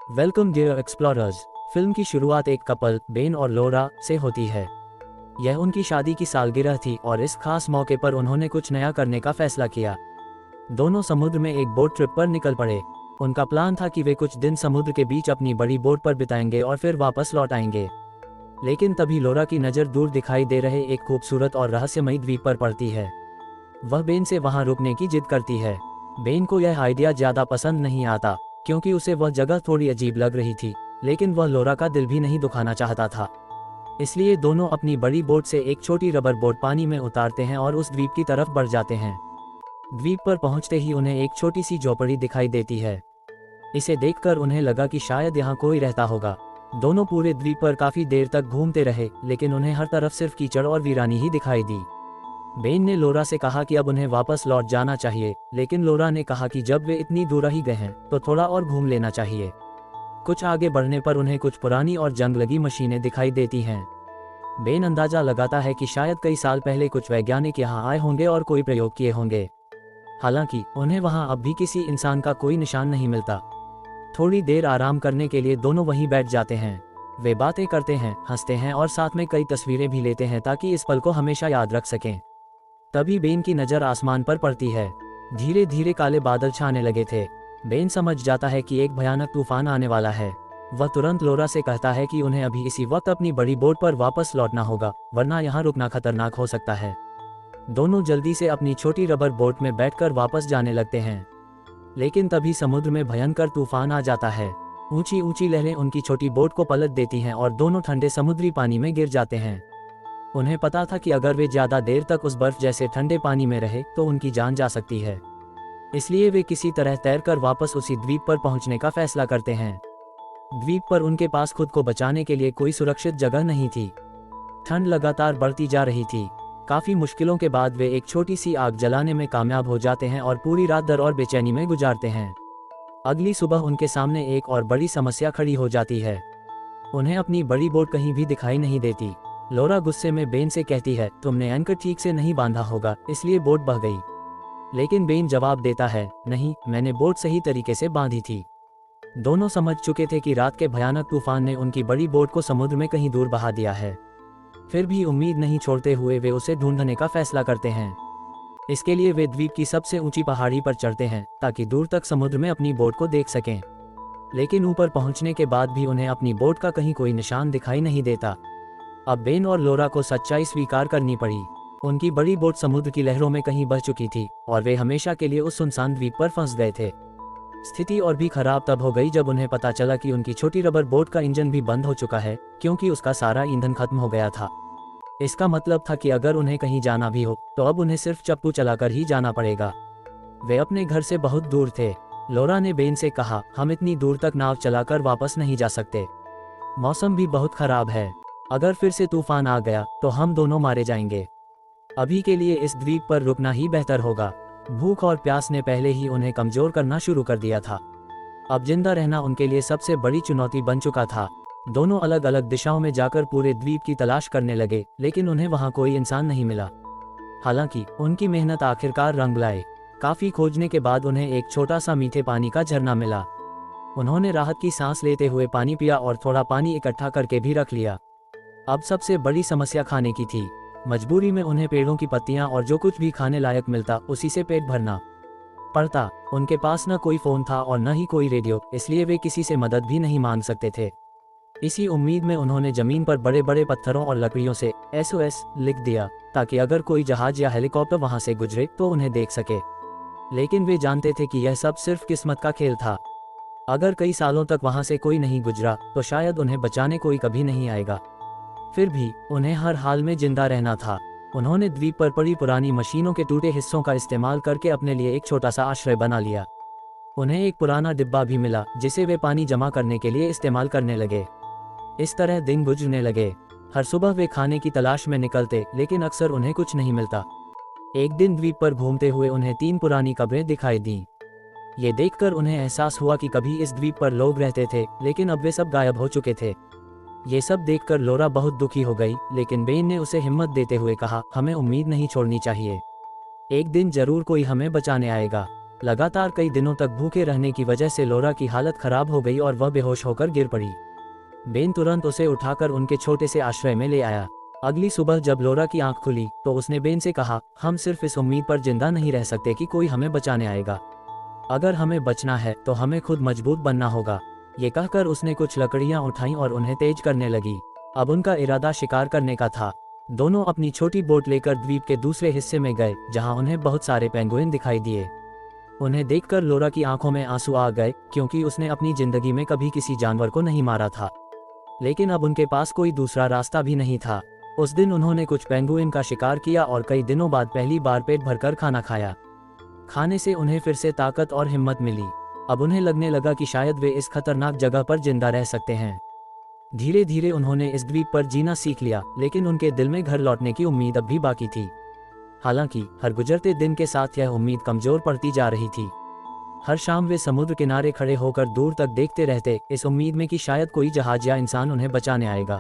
Welcome dear explorers. Film की शुरुआत एक कपल बेन और लोरा से होती है। यह उनकी शादी की सालगिरह थी और इस खास मौके पर उन्होंने कुछ नया करने का फैसला किया। दोनों समुद्र में एक बोट ट्रिप पर निकल पड़े। उनका प्लान था कि वे कुछ दिन समुद्र के बीच अपनी बड़ी बोट पर बिताएंगे और फिर वापस लौट आएंगे। लेकिन तभी लोरा की नज़र दूर दिखाई दे रहे एक खूबसूरत और रहस्यमयी द्वीप पर पड़ती है। वह बेन से वहां रुकने की जिद करती है। बेन को यह आइडिया ज़्यादा पसंद नहीं आता क्योंकि उसे वह जगह थोड़ी अजीब लग रही थी, लेकिन वह लोरा का दिल भी नहीं दुखाना चाहता था। इसलिए दोनों अपनी बड़ी बोट से एक छोटी रबर बोट पानी में उतारते हैं और उस द्वीप की तरफ बढ़ जाते हैं। द्वीप पर पहुंचते ही उन्हें एक छोटी सी झोपड़ी दिखाई देती है। इसे देखकर उन्हें लगा कि शायद यहाँ कोई रहता होगा। दोनों पूरे द्वीप पर काफी देर तक घूमते रहे, लेकिन उन्हें हर तरफ सिर्फ कीचड़ और वीरानी ही दिखाई दी। बेन ने लोरा से कहा कि अब उन्हें वापस लौट जाना चाहिए, लेकिन लोरा ने कहा कि जब वे इतनी दूर ही गए हैं तो थोड़ा और घूम लेना चाहिए। कुछ आगे बढ़ने पर उन्हें कुछ पुरानी और जंग लगी मशीनें दिखाई देती हैं। बेन अंदाजा लगाता है कि शायद कई साल पहले कुछ वैज्ञानिक यहाँ आए होंगे और कोई प्रयोग किए होंगे। हालांकि उन्हें वहाँ अब भी किसी इंसान का कोई निशान नहीं मिलता। थोड़ी देर आराम करने के लिए दोनों वहीं बैठ जाते हैं। वे बातें करते हैं, हंसते हैं और साथ में कई तस्वीरें भी लेते हैं ताकि इस पल को हमेशा याद रख सकें। तभी बेन की नज़र आसमान पर पड़ती है। धीरे धीरे काले बादल छाने लगे थे। बेन समझ जाता है कि एक भयानक तूफान आने वाला है। वह तुरंत लोरा से कहता है कि उन्हें अभी इसी वक्त अपनी बड़ी बोट पर वापस लौटना होगा, वरना यहाँ रुकना खतरनाक हो सकता है। दोनों जल्दी से अपनी छोटी रबर बोट में बैठकर वापस जाने लगते हैं। लेकिन तभी समुद्र में भयंकर तूफान आ जाता है। ऊंची ऊंची लहरें उनकी छोटी बोट को पलट देती हैं और दोनों ठंडे समुद्री पानी में गिर जाते हैं। उन्हें पता था कि अगर वे ज़्यादा देर तक उस बर्फ जैसे ठंडे पानी में रहे तो उनकी जान जा सकती है। इसलिए वे किसी तरह तैरकर वापस उसी द्वीप पर पहुंचने का फैसला करते हैं। द्वीप पर उनके पास खुद को बचाने के लिए कोई सुरक्षित जगह नहीं थी। ठंड लगातार बढ़ती जा रही थी। काफ़ी मुश्किलों के बाद वे एक छोटी सी आग जलाने में कामयाब हो जाते हैं और पूरी रात डर और बेचैनी में गुजारते हैं। अगली सुबह उनके सामने एक और बड़ी समस्या खड़ी हो जाती है। उन्हें अपनी बड़ी बोट कहीं भी दिखाई नहीं देती। लोरा गुस्से में बेन से कहती है, तुमने एंकर ठीक से नहीं बांधा होगा, इसलिए बोट बह गई। लेकिन बेन जवाब देता है, नहीं, मैंने बोट सही तरीके से बांधी थी। दोनों समझ चुके थे कि रात के भयानक तूफान ने उनकी बड़ी बोट को समुद्र में कहीं दूर बहा दिया है। फिर भी उम्मीद नहीं छोड़ते हुए वे उसे ढूंढने का फैसला करते हैं। इसके लिए वे द्वीप की सबसे ऊंची पहाड़ी पर चढ़ते हैं ताकि दूर तक समुद्र में अपनी बोट को देख सकें। लेकिन ऊपर पहुंचने के बाद भी उन्हें अपनी बोट का कहीं कोई निशान दिखाई नहीं देता। अब बेन और लोरा को सच्चाई स्वीकार करनी पड़ी। उनकी बड़ी बोट समुद्र की लहरों में कहीं बह चुकी थी और वे हमेशा के लिए उस सुनसान द्वीप पर फंस गए थे। स्थिति और भी खराब तब हो गई जब उन्हें पता चला कि उनकी छोटी रबर बोट का इंजन भी बंद हो चुका है, क्योंकि उसका सारा ईंधन खत्म हो गया था। इसका मतलब था कि अगर उन्हें कहीं जाना भी हो तो अब उन्हें सिर्फ चप्पू चलाकर ही जाना पड़ेगा। वे अपने घर से बहुत दूर थे। लोरा ने बेन से कहा, हम इतनी दूर तक नाव चलाकर वापस नहीं जा सकते। मौसम भी बहुत खराब है। अगर फिर से तूफान आ गया तो हम दोनों मारे जाएंगे। अभी के लिए इस द्वीप पर रुकना ही बेहतर होगा। भूख और प्यास ने पहले ही उन्हें कमजोर करना शुरू कर दिया था। अब जिंदा रहना उनके लिए सबसे बड़ी चुनौती बन चुका था। दोनों अलग अलग दिशाओं में जाकर पूरे द्वीप की तलाश करने लगे, लेकिन उन्हें वहां कोई इंसान नहीं मिला। हालांकि उनकी मेहनत आखिरकार रंग लाए। काफी खोजने के बाद उन्हें एक छोटा सा मीठे पानी का झरना मिला। उन्होंने राहत की सांस लेते हुए पानी पिया और थोड़ा पानी इकट्ठा करके भी रख लिया। अब सबसे बड़ी समस्या खाने की थी। मजबूरी में उन्हें पेड़ों की पत्तियां और जो कुछ भी खाने लायक मिलता उसी से पेट भरना पड़ता। उनके पास न कोई फोन था और न ही कोई रेडियो, इसलिए वे किसी से मदद भी नहीं मांग सकते थे। इसी उम्मीद में उन्होंने जमीन पर बड़े बड़े पत्थरों और लकड़ियों से SOS लिख दिया, ताकि अगर कोई जहाज या हेलीकॉप्टर वहां से गुजरे तो उन्हें देख सके। लेकिन वे जानते थे कि यह सब सिर्फ किस्मत का खेल था। अगर कई सालों तक वहां से कोई नहीं गुजरा तो शायद उन्हें बचाने कोई कभी नहीं आएगा। फिर भी उन्हें हर हाल में जिंदा रहना था। उन्होंने द्वीप पर पड़ी पुरानी मशीनों के टूटे हिस्सों का इस्तेमाल करके अपने लिए एक छोटा सा आश्रय बना लिया। उन्हें एक पुराना डिब्बा भी मिला जिसे वे पानी जमा करने के लिए इस्तेमाल करने लगे। इस तरह दिन गुजरने लगे। हर सुबह वे खाने की तलाश में निकलते, लेकिन अक्सर उन्हें कुछ नहीं मिलता। एक दिन द्वीप पर घूमते हुए उन्हें 3 पुरानी कब्रें दिखाई दीं। ये देखकर उन्हें एहसास हुआ कि कभी इस द्वीप पर लोग रहते थे, लेकिन अब वे सब गायब हो चुके थे। ये सब देखकर लोरा बहुत दुखी हो गई, लेकिन बेन ने उसे हिम्मत देते हुए कहा, हमें उम्मीद नहीं छोड़नी चाहिए। एक दिन जरूर कोई हमें बचाने आएगा। लगातार कई दिनों तक भूखे रहने की वजह से लोरा की हालत खराब हो गई और वह बेहोश होकर गिर पड़ी। बेन तुरंत उसे उठाकर उनके छोटे से आश्रय में ले आया। अगली सुबह जब लोरा की आंख खुली तो उसने बेन से कहा, हम सिर्फ इस उम्मीद पर जिंदा नहीं रह सकते कि कोई हमें बचाने आएगा। अगर हमें बचना है तो हमें खुद मजबूत बनना होगा। ये कहकर उसने कुछ लकड़ियां उठाईं और उन्हें तेज करने लगी। अब उनका इरादा शिकार करने का था। दोनों अपनी छोटी बोट लेकर द्वीप के दूसरे हिस्से में गए, जहां उन्हें बहुत सारे पेंगुइन दिखाई दिए। उन्हें देखकर लोरा की आंखों में आंसू आ गए, क्योंकि उसने अपनी जिंदगी में कभी किसी जानवर को नहीं मारा था। लेकिन अब उनके पास कोई दूसरा रास्ता भी नहीं था। उस दिन उन्होंने कुछ पेंगुइन का शिकार किया और कई दिनों बाद पहली बार पेट भरकर खाना खाया। खाने से उन्हें फिर से ताकत और हिम्मत मिली। अब उन्हें लगने लगा कि शायद वे इस खतरनाक जगह पर जिंदा रह सकते हैं। धीरे धीरे उन्होंने इस द्वीप पर जीना सीख लिया, लेकिन उनके दिल में घर लौटने की उम्मीद अब भी बाकी थी। हालांकि हर गुजरते दिन के साथ यह उम्मीद कमजोर पड़ती जा रही थी। हर शाम वे समुद्र किनारे खड़े होकर दूर तक देखते रहते, इस उम्मीद में कि शायद कोई जहाज या इंसान उन्हें बचाने आएगा।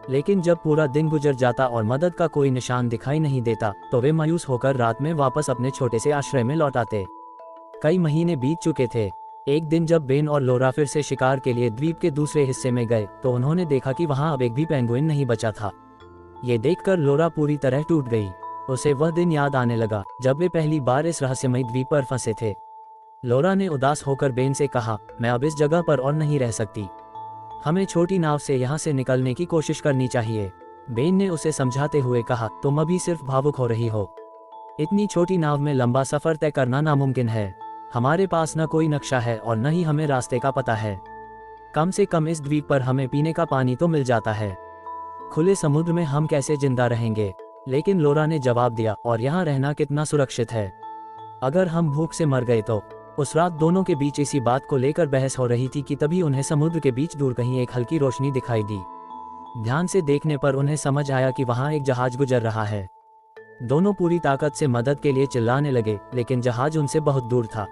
लेकिन जब पूरा दिन गुजर जाता और मदद का कोई निशान दिखाई नहीं देता, तो वे मायूस होकर रात में वापस अपने छोटे से आश्रय में लौट आते। कई महीने बीत चुके थे। एक दिन जब बेन और लोरा फिर से शिकार के लिए द्वीप के दूसरे हिस्से में गए, तो उन्होंने देखा कि वहां अब एक भी पेंगुइन नहीं बचा था। ये देखकर लोरा पूरी तरह टूट गई। उसे वह दिन याद आने लगा जब वे पहली बार इस रहस्यमयी द्वीप पर फंसे थे। लोरा ने उदास होकर बेन से कहा, मैं अब इस जगह पर और नहीं रह सकती। हमें छोटी नाव से यहाँ से निकलने की कोशिश करनी चाहिए। बेन ने उसे समझाते हुए कहा, तुम अभी सिर्फ भावुक हो रही हो। इतनी छोटी नाव में लंबा सफर तय करना नामुमकिन है। हमारे पास न कोई नक्शा है और न ही हमें रास्ते का पता है। कम से कम इस द्वीप पर हमें पीने का पानी तो मिल जाता है। खुले समुद्र में हम कैसे जिंदा रहेंगे? लेकिन लोरा ने जवाब दिया, और यहाँ रहना कितना सुरक्षित है? अगर हम भूख से मर गए तो? उस रात दोनों के बीच इसी बात को लेकर बहस हो रही थी कि तभी उन्हें समुद्र के बीच दूर कहीं एक हल्की रोशनी दिखाई दी। ध्यान से देखने पर उन्हें समझ आया कि वहां एक जहाज गुजर रहा है। दोनों पूरी ताकत से मदद के लिए चिल्लाने लगे, लेकिन जहाज उनसे बहुत दूर था।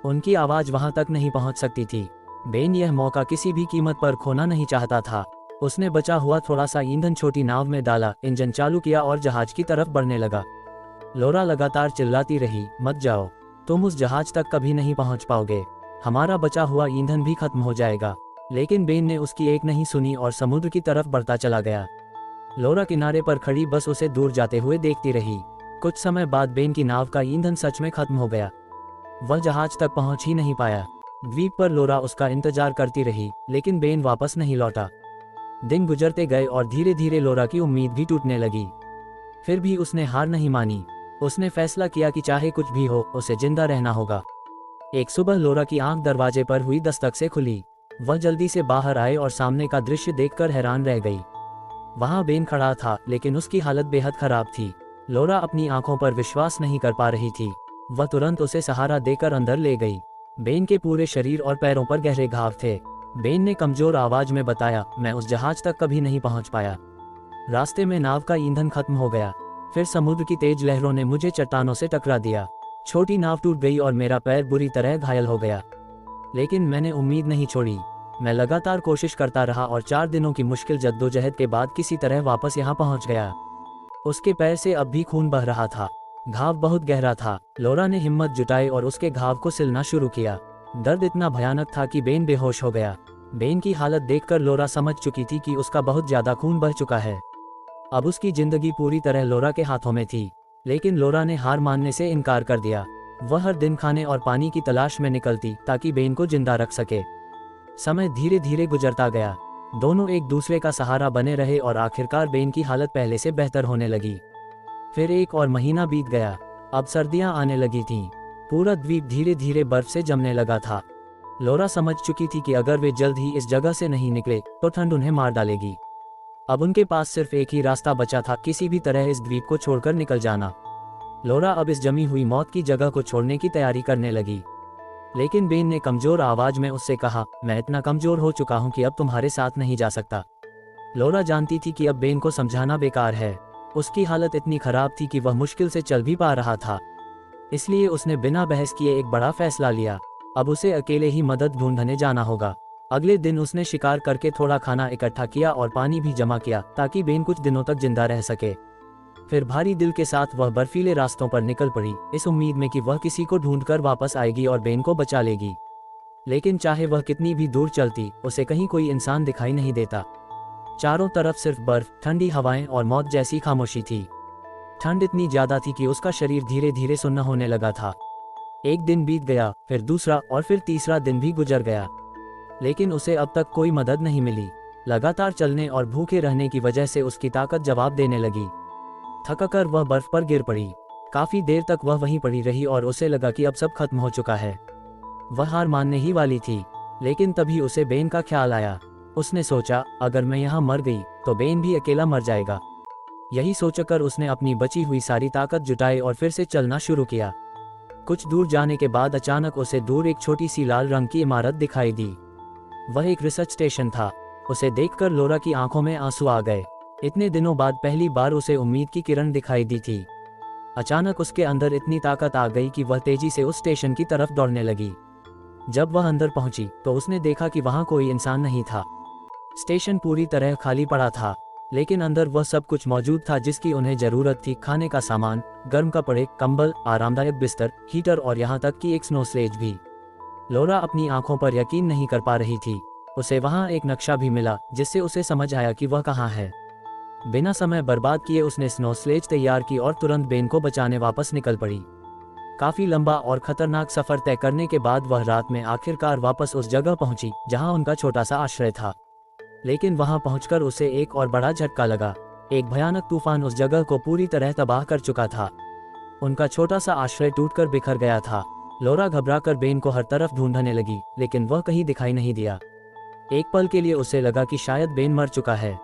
उनकी आवाज वहां तक नहीं पहुंच सकती थी। बेन यह मौका किसी भी कीमत पर खोना नहीं चाहता था। उसने बचा हुआ थोड़ा सा ईंधन छोटी नाव में डाला, इंजन चालू किया और जहाज की तरफ बढ़ने लगा। लोरा लगातार चिल्लाती रही, मत जाओ, तुम उस जहाज तक कभी नहीं पहुंच पाओगे। हमारा बचा हुआ ईंधन भी खत्म हो जाएगा। लेकिन बेन ने उसकी एक नहीं सुनी और समुद्र की तरफ बढ़ता चला गया। लोरा किनारे पर खड़ी बस उसे दूर जाते हुए देखती रही। कुछ समय बाद बेन की नाव का ईंधन सच में खत्म हो गया। वह जहाज तक पहुंच ही नहीं पाया। द्वीप पर लोरा उसका इंतजार करती रही, लेकिन बेन वापस नहीं लौटा। दिन गुजरते गए और धीरे धीरे लोरा की उम्मीद भी टूटने लगी। फिर भी उसने हार नहीं मानी। उसने फैसला किया कि चाहे कुछ भी हो, उसे जिंदा रहना होगा। एक सुबह लोरा की आंख दरवाजे पर हुई दस्तक से खुली। वह जल्दी से बाहर आए और सामने का दृश्य देखकर हैरान रह गई। वहां बेन खड़ा था, लेकिन उसकी हालत बेहद खराब थी। लोरा अपनी आंखों पर विश्वास नहीं कर पा रही थी। वह तुरंत उसे सहारा देकर अंदर ले गई। बेन के पूरे शरीर और पैरों पर गहरे घाव थे। बेन ने कमजोर आवाज में बताया, मैं उस जहाज तक कभी नहीं पहुंच पाया। रास्ते में नाव का ईंधन खत्म हो गया। फिर समुद्र की तेज लहरों ने मुझे चट्टानों से टकरा दिया। छोटी नाव टूट गई और मेरा पैर बुरी तरह घायल हो गया। लेकिन मैंने उम्मीद नहीं छोड़ी। मैं लगातार कोशिश करता रहा और 4 दिनों की मुश्किल जद्दोजहद के बाद किसी तरह वापस यहाँ पहुँच गया। उसके पैर से अब भी खून बह रहा था। घाव बहुत गहरा था। लोरा ने हिम्मत जुटाई और उसके घाव को सिलना शुरू किया। दर्द इतना भयानक था कि बेन बेहोश हो गया। बेन की हालत देखकर लोरा समझ चुकी थी कि उसका बहुत ज्यादा खून बह चुका है। अब उसकी जिंदगी पूरी तरह लोरा के हाथों में थी। लेकिन लोरा ने हार मानने से इनकार कर दिया। वह हर दिन खाने और पानी की तलाश में निकलती ताकि बेन को जिंदा रख सके। समय धीरे धीरे गुजरता गया। दोनों एक दूसरे का सहारा बने रहे और आखिरकार बेन की हालत पहले से बेहतर होने लगी। फिर 1 और महीना बीत गया। अब सर्दियां आने लगी थीं। पूरा द्वीप धीरे धीरे बर्फ से जमने लगा था। लोरा समझ चुकी थी कि अगर वे जल्द ही इस जगह से नहीं निकले तो ठंड उन्हें मार डालेगी। अब उनके पास सिर्फ एक ही रास्ता बचा था, किसी भी तरह इस द्वीप को छोड़कर निकल जाना। लोरा अब इस जमी हुई मौत की जगह को छोड़ने की तैयारी करने लगी। लेकिन बेन ने कमजोर आवाज में उससे कहा, मैं इतना कमजोर हो चुका हूं कि अब तुम्हारे साथ नहीं जा सकता। लोरा जानती थी कि अब बेन को समझाना बेकार है। उसकी हालत इतनी खराब थी कि वह मुश्किल से चल भी पा रहा था। इसलिए उसने बिना बहस किए एक बड़ा फैसला लिया। अब उसे अकेले ही मदद ढूंढने जाना होगा। अगले दिन उसने शिकार करके थोड़ा खाना इकट्ठा किया और पानी भी जमा किया ताकि बेन कुछ दिनों तक जिंदा रह सके। फिर भारी दिल के साथ वह बर्फीले रास्तों पर निकल पड़ी, इस उम्मीद में कि वह किसी को ढूंढकर वापस आएगी और बेन को बचा लेगी। लेकिन चाहे वह कितनी भी दूर चलती, उसे कहीं कोई इंसान दिखाई नहीं देता। चारों तरफ सिर्फ बर्फ, ठंडी हवाएं और मौत जैसी खामोशी थी। ठंड इतनी ज्यादा थी कि उसका शरीर धीरे धीरे सुन्न होने लगा था। एक दिन बीत गया, फिर दूसरा और फिर तीसरा दिन भी गुजर गया, लेकिन उसे अब तक कोई मदद नहीं मिली। लगातार चलने और भूखे रहने की वजह से उसकी ताकत जवाब देने लगी। थककर वह बर्फ पर गिर पड़ी। काफी देर तक वह वहीं पड़ी रही और उसे लगा कि अब सब खत्म हो चुका है। वह हार मानने ही वाली थी, लेकिन तभी उसे बेन का ख्याल आया। उसने सोचा, अगर मैं यहाँ मर गई तो बेन भी अकेला मर जाएगा। यही सोचकर उसने अपनी बची हुई सारी ताकत जुटाई और फिर से चलना शुरू किया। कुछ दूर जाने के बाद अचानक उसे दूर एक छोटी सी लाल रंग की इमारत दिखाई दी। वह एक रिसर्च स्टेशन था। उसे देखकर लोरा की आंखों में आंसू आ गए। इतने दिनों बाद पहली बार उसे उम्मीद की किरण दिखाई दी थी। अचानक उसके अंदर इतनी ताकत आ गई कि वह तेजी से उस स्टेशन की तरफ दौड़ने लगी। जब वह अंदर पहुंची तो उसने देखा कि वहां कोई इंसान नहीं था। स्टेशन पूरी तरह खाली पड़ा था, लेकिन अंदर वह सब कुछ मौजूद था जिसकी उन्हें जरूरत थी। खाने का सामान, गर्म कपड़े, कंबल, आरामदायक बिस्तर, हीटर और यहाँ तक कि एक स्नो स्लेज भी। लोरा अपनी आंखों पर यकीन नहीं कर पा रही थी। उसे वहां एक नक्शा भी मिला जिससे उसे समझ आया कि वह कहाँ है। बिना समय बर्बाद किए उसने स्नो स्लेज तैयार की और तुरंत बेन को बचाने वापस निकल पड़ी। काफी लंबा और खतरनाक सफर तय करने के बाद वह रात में आखिरकार वापस उस जगह पहुंची जहां उनका छोटा सा आश्रय था। लेकिन वहां पहुंचकर उसे एक और बड़ा झटका लगा। एक भयानक तूफान उस जगह को पूरी तरह तबाह कर चुका था। उनका छोटा सा आश्रय टूटकर बिखर गया था। लोरा घबराकर बेन को हर तरफ ढूंढने लगी, लेकिन वह कहीं दिखाई नहीं दिया। एक पल के लिए उसे लगा कि शायद बेन मर चुका है।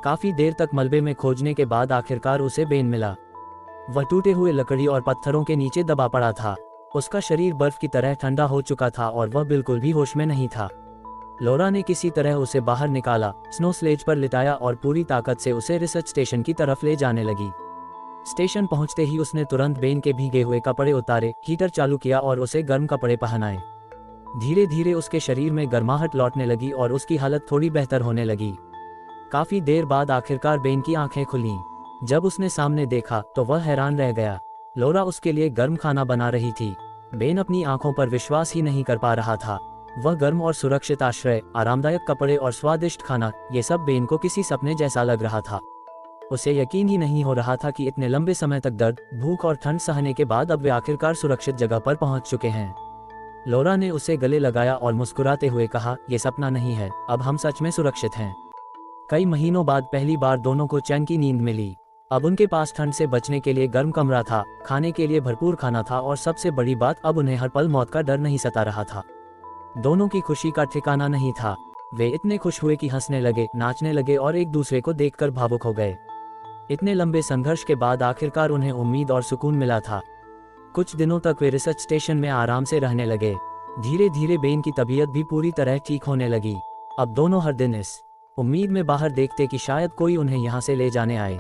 काफी देर तक मलबे में खोजने के बाद आखिरकार उसे बेन मिला। वह टूटे हुए लकड़ी और पत्थरों के नीचे दबा पड़ा था। उसका शरीर बर्फ की तरह ठंडा हो चुका था और वह बिल्कुल भी होश में नहीं था। लोरा ने किसी तरह उसे बाहर निकाला, स्नो स्लेज पर लिटाया और पूरी ताकत से उसे रिसर्च स्टेशन की तरफ ले जाने लगी। स्टेशन पहुंचते ही उसने तुरंत बेन के भीगे हुए कपड़े उतारे, हीटर चालू किया और उसे गर्म कपड़े पहनाए। धीरे धीरे उसके शरीर में गर्माहट लौटने लगी और उसकी हालत थोड़ी बेहतर होने लगी। काफी देर बाद आखिरकार बेन की आंखें खुलीं। जब उसने सामने देखा तो वह हैरान रह गया। लोरा उसके लिए गर्म खाना बना रही थी। बेन अपनी आंखों पर विश्वास ही नहीं कर पा रहा था। वह गर्म और सुरक्षित आश्रय, आरामदायक कपड़े और स्वादिष्ट खाना, ये सब बेन को किसी सपने जैसा लग रहा था। उसे यकीन ही नहीं हो रहा था कि इतने लंबे समय तक दर्द, भूख और ठंड सहने के बाद अब वे आखिरकार सुरक्षित जगह पर पहुंच चुके हैं। लोरा ने उसे गले लगाया और मुस्कुराते हुए कहा, ये सपना नहीं है, अब हम सच में सुरक्षित हैं। कई महीनों बाद पहली बार दोनों को चैन की नींद मिली। अब उनके पास ठंड से बचने के लिए गर्म कमरा था, खाने के लिए भरपूर खाना था और सबसे बड़ी बात, अब उन्हें हर पल मौत का डर नहीं सता रहा था। दोनों की खुशी का ठिकाना नहीं था। वे इतने खुश हुए कि हंसने लगे, नाचने लगे और एक दूसरे को देखकर भावुक हो गए। इतने लंबे संघर्ष के बाद आखिरकार उन्हें उम्मीद और सुकून मिला था। कुछ दिनों तक वे रिसर्च स्टेशन में आराम से रहने लगे। धीरे धीरे बेन की तबीयत भी पूरी तरह ठीक होने लगी। अब दोनों हर दिन इस उम्मीद में बाहर देखते कि शायद कोई उन्हें यहाँ से ले जाने आए।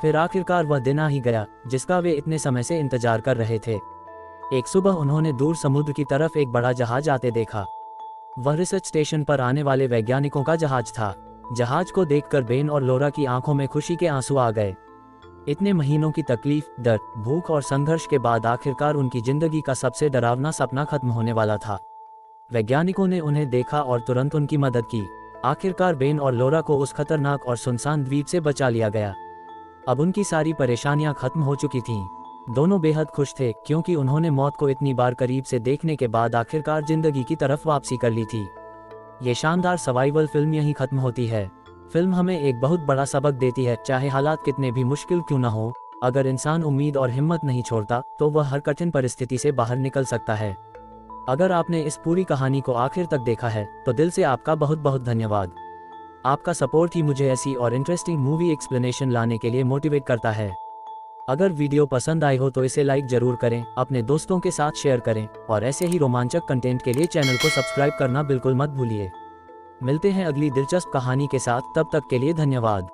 फिर आखिरकार वह दिन आ ही गया जिसका वे इतने समय से इंतजार कर रहे थे। एक सुबह उन्होंने दूर समुद्र की तरफ एक बड़ा जहाज आते देखा। वह रिसर्च स्टेशन पर आने वाले वैज्ञानिकों का जहाज था। जहाज को देखकर बेन और लोरा की आंखों में खुशी के आंसू आ गए। इतने महीनों की तकलीफ, डर, भूख और संघर्ष के बाद आखिरकार उनकी जिंदगी का सबसे डरावना सपना खत्म होने वाला था। वैज्ञानिकों ने उन्हें देखा और तुरंत उनकी मदद की। आखिरकार बेन और लोरा को उस खतरनाक और सुनसान द्वीप से बचा लिया गया। अब उनकी सारी परेशानियां खत्म हो चुकी थीं। दोनों बेहद खुश थे क्योंकि उन्होंने मौत को इतनी बार करीब से देखने के बाद आखिरकार जिंदगी की तरफ वापसी कर ली थी। ये शानदार सर्वाइवल फिल्म यहीं खत्म होती है। फिल्म हमें एक बहुत बड़ा सबक देती है, चाहे हालात कितने भी मुश्किल क्यों न हो, अगर इंसान उम्मीद और हिम्मत नहीं छोड़ता तो वह हर कठिन परिस्थिति से बाहर निकल सकता है। अगर आपने इस पूरी कहानी को आखिर तक देखा है तो दिल से आपका बहुत बहुत धन्यवाद। आपका सपोर्ट ही मुझे ऐसी और इंटरेस्टिंग मूवी एक्सप्लेनेशन लाने के लिए मोटिवेट करता है। अगर वीडियो पसंद आई हो तो इसे लाइक जरूर करें, अपने दोस्तों के साथ शेयर करें और ऐसे ही रोमांचक कंटेंट के लिए चैनल को सब्सक्राइब करना बिल्कुल मत भूलिए। मिलते हैं अगली दिलचस्प कहानी के साथ, तब तक के लिए धन्यवाद।